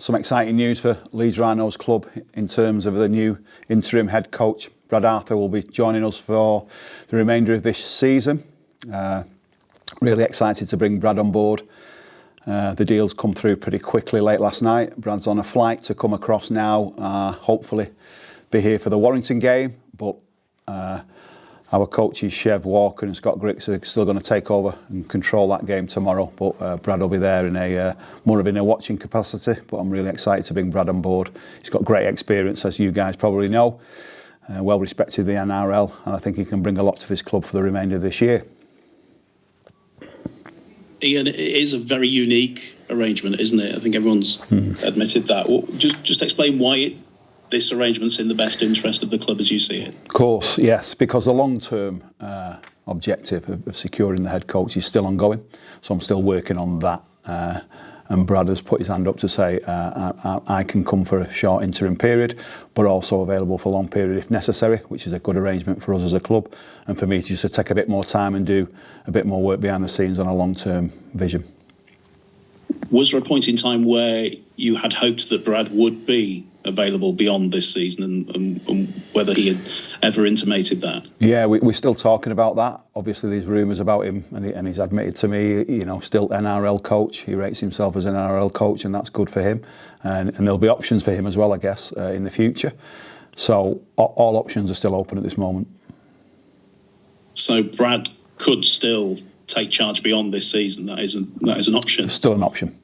some exciting news for Leeds Rhinos club in terms of the new interim head coach. Brad Arthur will be joining us for the remainder of this season. Really excited to bring Brad on board. The deals come through pretty quickly late last night. Brad's on a flight to come across now, hopefully be here for the Warrington game, but our coaches, Chev, Walker and Scott Griggs, are still going to take over and control that game tomorrow. But Brad will be there in a more of in a watching capacity. But I'm really excited to bring Brad on board. He's got great experience, as you guys probably know. Well respected in the NRL, and I think he can bring a lot to this club for the remainder of this year. Ian, it is a very unique arrangement, isn't it? I think everyone's admitted that. Well, just explain why this arrangement's in the best interest of the club as you see it. Of course, yes, because the long-term objective of securing the head coach is still ongoing. So I'm still working on that. And Brad has put his hand up to say, I can come for a short interim period, but also available for a long period if necessary, which is a good arrangement for us as a club. And for me just to take a bit more time and do a bit more work behind the scenes on a long-term vision. Was there a point in time where you had hoped that Brad would be available beyond this season and whether he had ever intimated that? Yeah, we're still talking about that. Obviously, there's rumours about him, and he's admitted to me, still NRL coach. He rates himself as an NRL coach, and that's good for him. And there'll be options for him as well, I guess, in the future. So all options are still open at this moment. So Brad could still take charge beyond this season. That is an option. Still an option.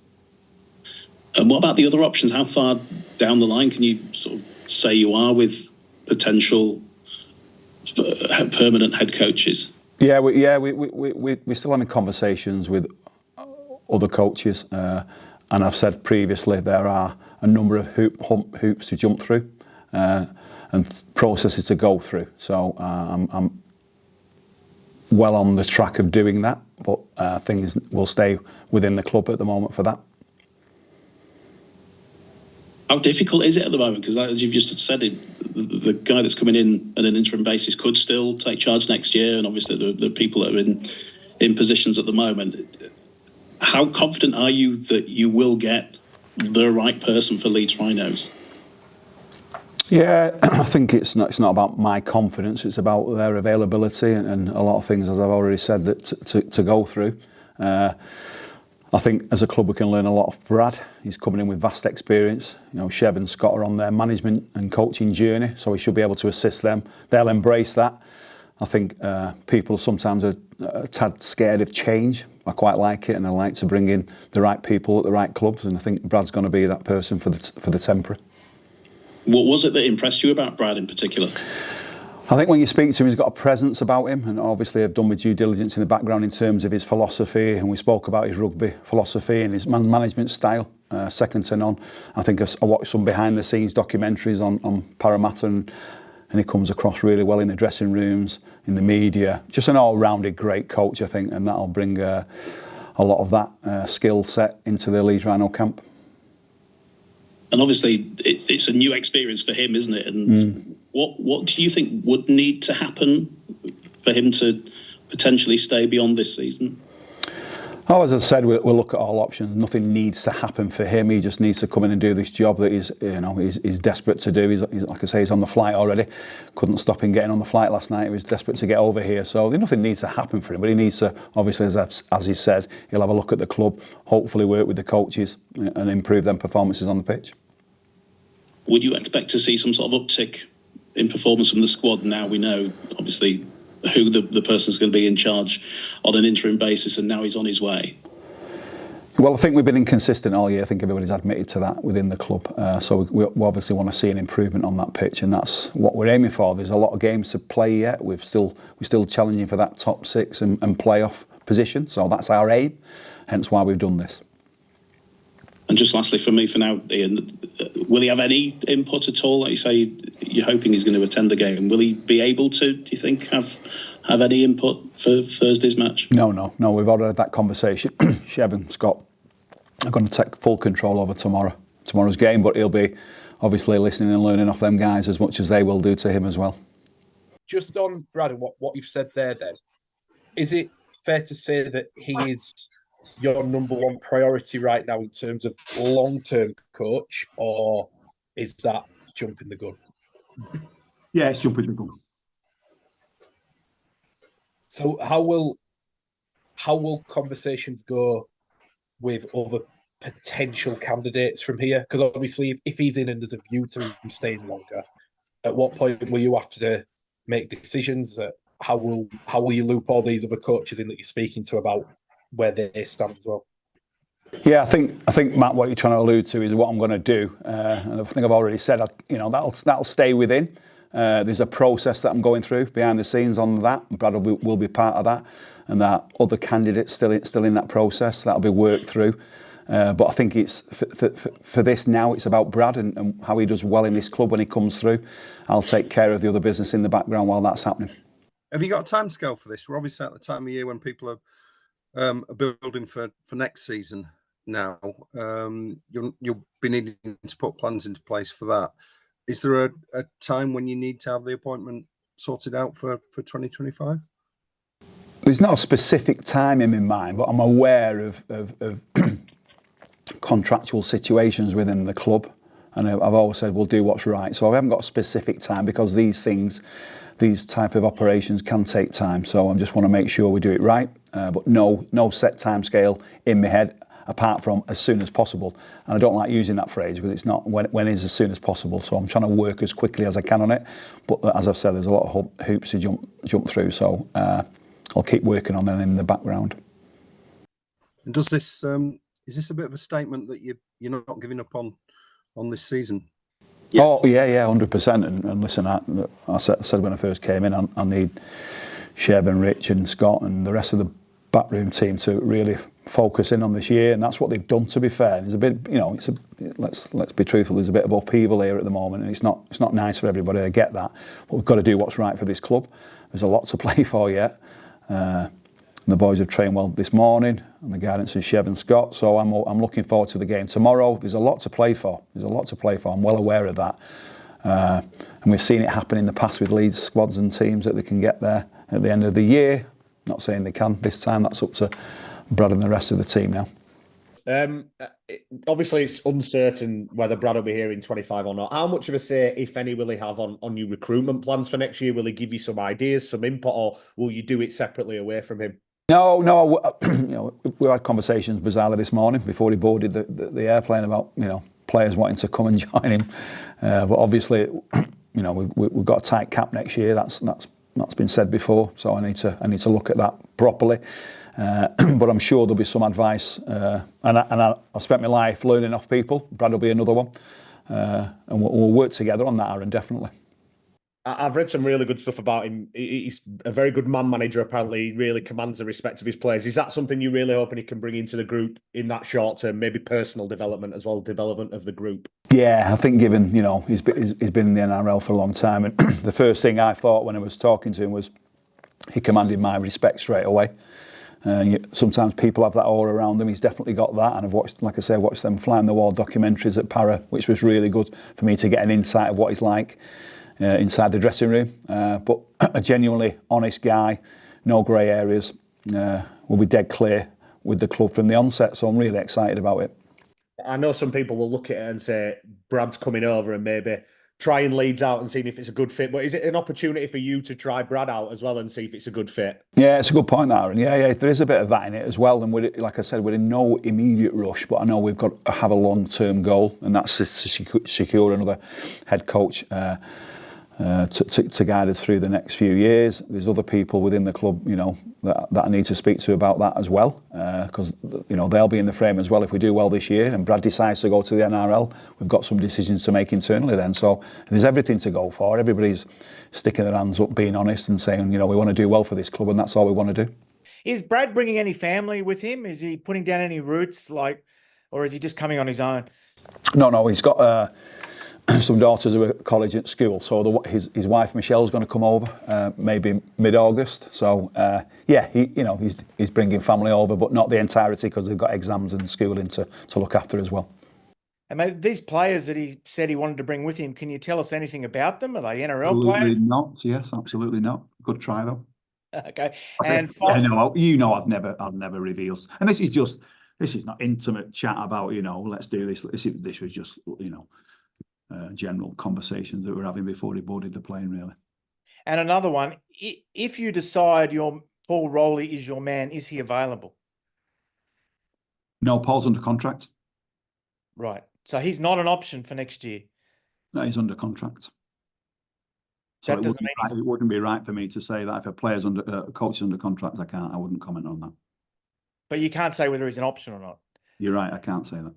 And what about the other options? How far down the line can you sort of say you are with potential permanent head coaches? Yeah, we're still having conversations with other coaches, and I've said previously there are a number of hoops to jump through and processes to go through. So I'm well on the track of doing that, but things will stay within the club at the moment for that. How difficult is it at the moment? Because as you've just said, the guy that's coming in on an interim basis could still take charge next year, and obviously the people that are in positions at the moment. How confident are you that you will get the right person for Leeds Rhinos? Yeah, I think it's not about my confidence. It's about their availability and a lot of things, as I've already said, that to go through. I think as a club we can learn a lot of Brad. He's coming in with vast experience. Chev and Scott are on their management and coaching journey, so he should be able to assist them. They'll embrace that. I think people sometimes are a tad scared of change. I quite like it, and I like to bring in the right people at the right clubs, and I think Brad's going to be that person for the temporary. What was it that impressed you about Brad in particular? I think when you speak to him, he's got a presence about him, and obviously I've done my due diligence in the background in terms of his philosophy, and we spoke about his rugby philosophy and his management style, second to none. I think I watched some behind-the-scenes documentaries on Parramatta, and he comes across really well in the dressing rooms, in the media. Just an all-rounded great coach, I think, and that'll bring a lot of that skill set into the Leeds Rhino camp. And obviously, it's a new experience for him, isn't it? And what do you think would need to happen for him to potentially stay beyond this season? Oh, as I said, we'll look at all options. Nothing needs to happen for him. He just needs to come in and do this job that he's desperate to do. He's like I say, he's on the flight already. Couldn't stop him getting on the flight last night. He was desperate to get over here. So nothing needs to happen for him, but he needs to, obviously, as he said, he'll have a look at the club, hopefully work with the coaches and improve their performances on the pitch. Would you expect to see some sort of uptick in performance from the squad now we know, obviously, who the person's going to be in charge on an interim basis, and now he's on his way? Well, I think we've been inconsistent all year. I think everybody's admitted to that within the club. So we obviously want to see an improvement on that pitch, and that's what we're aiming for. There's a lot of games to play yet. We're still challenging for that top six and playoff position. So that's our aim, hence why we've done this. And just lastly for me for now, Ian, will he have any input at all? Like you say, you're hoping he's going to attend the game. Will he be able to, do you think, have any input for Thursday's match? No. We've already had that conversation. Chev and Scott are going to take full control over tomorrow's game, but he'll be obviously listening and learning off them guys as much as they will do to him as well. Just on Brad and what you've said there then, is it fair to say that he is your number one priority right now in terms of long-term coach, or is that jumping the gun? Yeah, it's jumping the gun. So how will conversations go with other potential candidates from here? Because obviously, if he's in and there's a view to him staying longer, at what point will you have to make decisions? How will you loop all these other coaches in that you're speaking to about where they stand as well? Yeah, I think Matt, what you're trying to allude to is what I'm going to do, and I think I've already said, that'll stay within. There's a process that I'm going through behind the scenes on that. Brad will be part of that, and that other candidates still in that process that'll be worked through. But I think it's for this now. It's about Brad and how he does well in this club when he comes through. I'll take care of the other business in the background while that's happening. Have you got a timescale for this? We're obviously at the time of year when people are building for next season now. You'll be needing to put plans into place for that. Is there a time when you need to have the appointment sorted out for 2025? There's not a specific time in my mind, but I'm aware of contractual situations within the club, and I've always said we'll do what's right. So I haven't got a specific time, because these type of operations can take time. So I just want to make sure we do it right, but no set time scale in my head, apart from as soon as possible. And I don't like using that phrase, because it's not when is as soon as possible. So I'm trying to work as quickly as I can on it. But as I've said, there's a lot of hoops to jump through. So I'll keep working on them in the background. And does this is this a bit of a statement that you're not giving up on this season? Yes. Oh yeah, 100%. And listen, I said when I first came in, I need Chev and Rich and Scott and the rest of the backroom team to really focus in on this year, and that's what they've done. To be fair, there's a bit, let's be truthful. There's a bit of upheaval here at the moment, and it's not nice for everybody. I get that, but we've got to do what's right for this club. There's a lot to play for yet. The boys have trained well this morning, and the guidance of Chev and Scott. So I'm looking forward to the game tomorrow. There's a lot to play for. I'm well aware of that, and we've seen it happen in the past with Leeds squads and teams that they can get there at the end of the year. Not saying they can this time. That's up to Brad and the rest of the team now. Obviously, it's uncertain whether Brad will be here in 25 or not. How much of a say, if any, will he have on your recruitment plans for next year? Will he give you some ideas, some input, or will you do it separately away from him? No. We had conversations bizarrely this morning before he boarded the airplane about players wanting to come and join him. But obviously, we've got a tight cap next year. That's been said before. So I need to look at that properly. But I'm sure there'll be some advice. And I've spent my life learning off people. Brad will be another one. And we'll work together on that, Aaron, definitely. I've read some really good stuff about him. He's a very good man manager, apparently. He really commands the respect of his players. Is that something you're really hoping he can bring into the group in that short term, maybe personal development as well, development of the group? Yeah, I think given, he's been in the NRL for a long time. And the first thing I thought when I was talking to him was he commanded my respect straight away. Sometimes people have that aura around them. He's definitely got that, and I've watched them Fly on the Wall documentaries at Para, which was really good for me to get an insight of what he's like inside the dressing room. But a genuinely honest guy, no grey areas, will be dead clear with the club from the onset. So I'm really excited about it. I know some people will look at it and say Brad's coming over and maybe trying Leeds out and seeing if it's a good fit. But is it an opportunity for you to try Brad out as well and see if it's a good fit? Yeah, it's a good point, Aaron. Yeah, there is a bit of that in it as well. And like I said, we're in no immediate rush, but I know we've got to have a long-term goal, and that's to secure another head coach to guide us through the next few years. There's other people within the club, that I need to speak to about that as well, because they'll be in the frame as well if we do well this year. And Brad decides to go to the NRL. We've got some decisions to make internally then. So there's everything to go for. Everybody's sticking their hands up, being honest, and saying, we want to do well for this club, and that's all we want to do. Is Brad bringing any family with him? Is he putting down any roots, or is he just coming on his own? No, he's got some daughters who are at college at school, so his wife Michelle's going to come over maybe mid-August. So he's bringing family over, but not the entirety, because they've got exams and schooling to look after as well. And mate, these players that he said he wanted to bring with him, can you tell us anything about them? Are they NRL absolutely players? Not. Yes, absolutely not. Good try though. Okay. And I know, I've never revealed, and this is not intimate chat about, let's do this. This was just, general conversations that we're having before he boarded the plane, really. And another one, if you decide Paul Rowley is your man, is he available? No, Paul's under contract. Right. So he's not an option for next year. No, he's under contract. So it wouldn't be right for me to say that if a coach is under contract, I wouldn't comment on that. But you can't say whether he's an option or not. You're right, I can't say that.